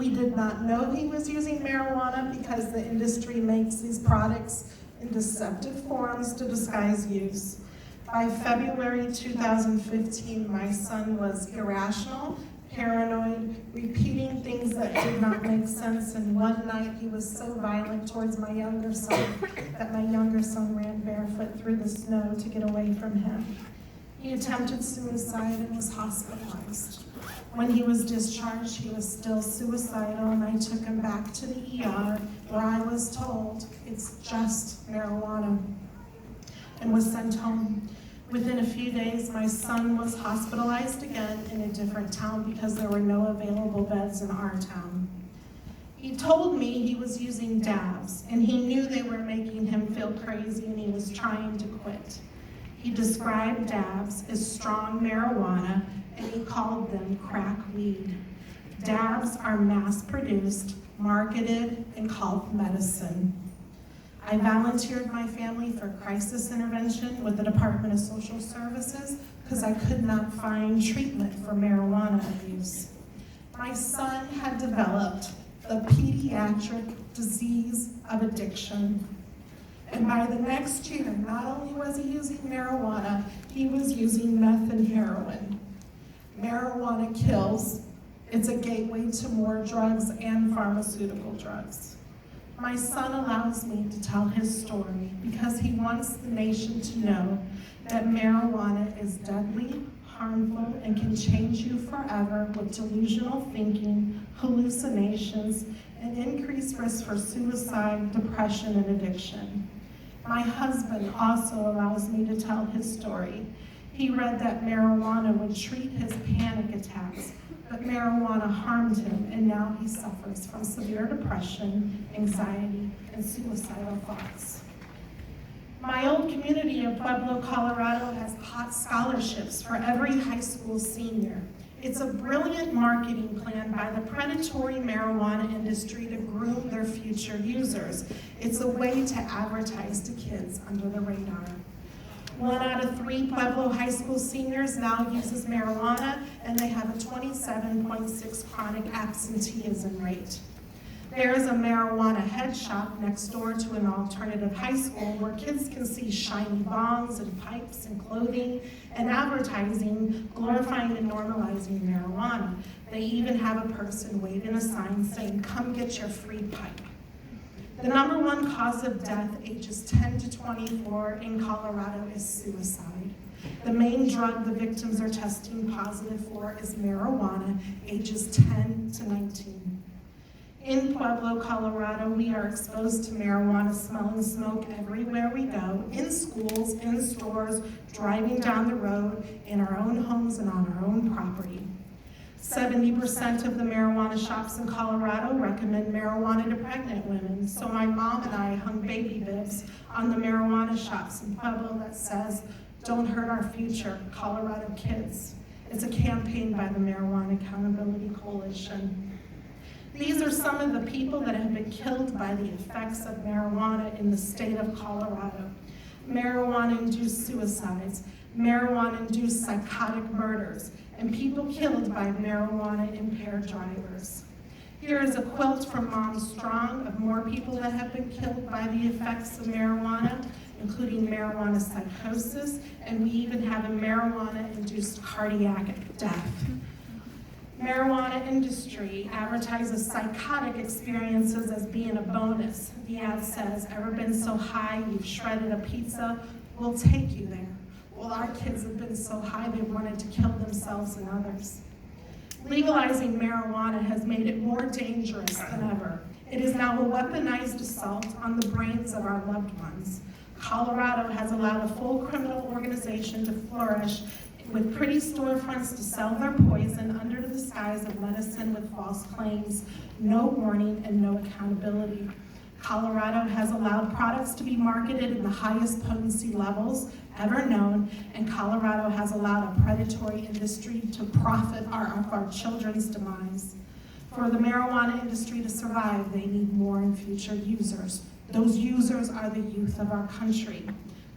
We did not know he was using marijuana because the industry makes these products in deceptive forms to disguise use. By February 2015, my son was irrational, paranoid, repeating things that did not make sense, and one night he was so violent towards my younger son that my younger son ran barefoot through the snow to get away from him. He attempted suicide and was hospitalized. When he was discharged, he was still suicidal, and I took him back to the ER where I was told it's just marijuana and was sent home. Within a few days, my son was hospitalized again in a different town because there were no available beds in our town. He told me he was using dabs, and he knew they were making him feel crazy and he was trying to quit. He described dabs as strong marijuana, and he called them crack weed. Dabs are mass-produced, marketed, and called medicine. I volunteered my family for crisis intervention with the Department of Social Services because I could not find treatment for marijuana abuse. My son had developed the pediatric disease of addiction. And by the next year, not only was he using marijuana, he was using meth and heroin. Marijuana kills. It's a gateway to more drugs and pharmaceutical drugs. My son allows me to tell his story because he wants the nation to know that marijuana is deadly, harmful, and can change you forever with delusional thinking, hallucinations, and increased risk for suicide, depression, and addiction. My husband also allows me to tell his story. He read that marijuana would treat his panic attacks, but marijuana harmed him, and now he suffers from severe depression, anxiety, and suicidal thoughts. My old community of Pueblo, Colorado has hot scholarships for every high school senior. It's a brilliant marketing plan by the predatory marijuana industry to groom their future users. It's a way to advertise to kids under the radar. 1 out of 3 Pueblo high school seniors now uses marijuana, and they have a 27.6 chronic absenteeism rate. There is a marijuana head shop next door to an alternative high school where kids can see shiny bongs and pipes and clothing and advertising, glorifying and normalizing marijuana. They even have a person waving a sign saying, "Come get your free pipe." The number 1 cause of death, ages 10 to 24 in Colorado, is suicide. The main drug the victims are testing positive for is marijuana, ages 10 to 19. In Pueblo, Colorado, we are exposed to marijuana smell and smoke everywhere we go, in schools, in stores, driving down the road, in our own homes, and on our own property. 70% of the marijuana shops in Colorado recommend marijuana to pregnant women, so my mom and I hung baby bibs on the marijuana shops in Pueblo that says, "Don't hurt our future, Colorado kids." It's a campaign by the Marijuana Accountability Coalition. These are some of the people that have been killed by the effects of marijuana in the state of Colorado. Marijuana-induced suicides, marijuana-induced psychotic murders, and people killed by marijuana-impaired drivers. Here is a quilt from Mom Strong of more people that have been killed by the effects of marijuana, including marijuana psychosis, and we even have a marijuana-induced cardiac death. Marijuana industry advertises psychotic experiences as being a bonus. The ad says, "Ever been so high you've shredded a pizza? We'll take you there." Well, our kids have been so high they wanted to kill themselves and others. Legalizing marijuana has made it more dangerous than ever. It is now a weaponized assault on the brains of our loved ones. Colorado has allowed a full criminal organization to flourish with pretty storefronts to sell their poison under the disguise of medicine with false claims, no warning, and no accountability. Colorado has allowed products to be marketed in the highest potency levels ever known, and Colorado has allowed a predatory industry to profit off our children's demise. For the marijuana industry to survive, they need more and future users. Those users are the youth of our country.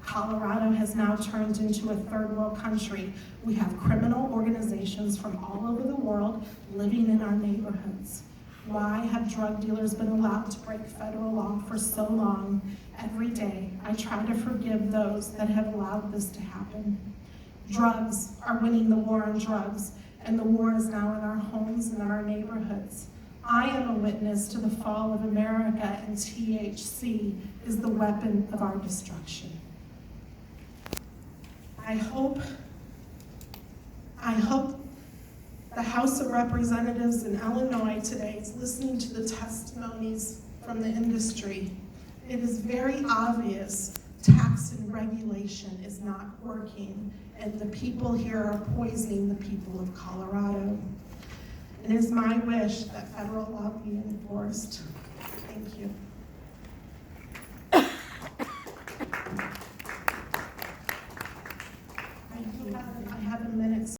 Colorado has now turned into a third world country. We have criminal organizations from all over the world living in our neighborhoods. Why have drug dealers been allowed to break federal law for so long? Every day, I try to forgive those that have allowed this to happen. Drugs are winning the war on drugs, and the war is now in our homes and in our neighborhoods. I am a witness to the fall of America, and THC is the weapon of our destruction. I hope the House of Representatives in Illinois today is listening to the testimonies from the industry. It is very obvious tax and regulation is not working, and the people here are poisoning the people of Colorado. It is my wish that federal law be enforced. Thank you.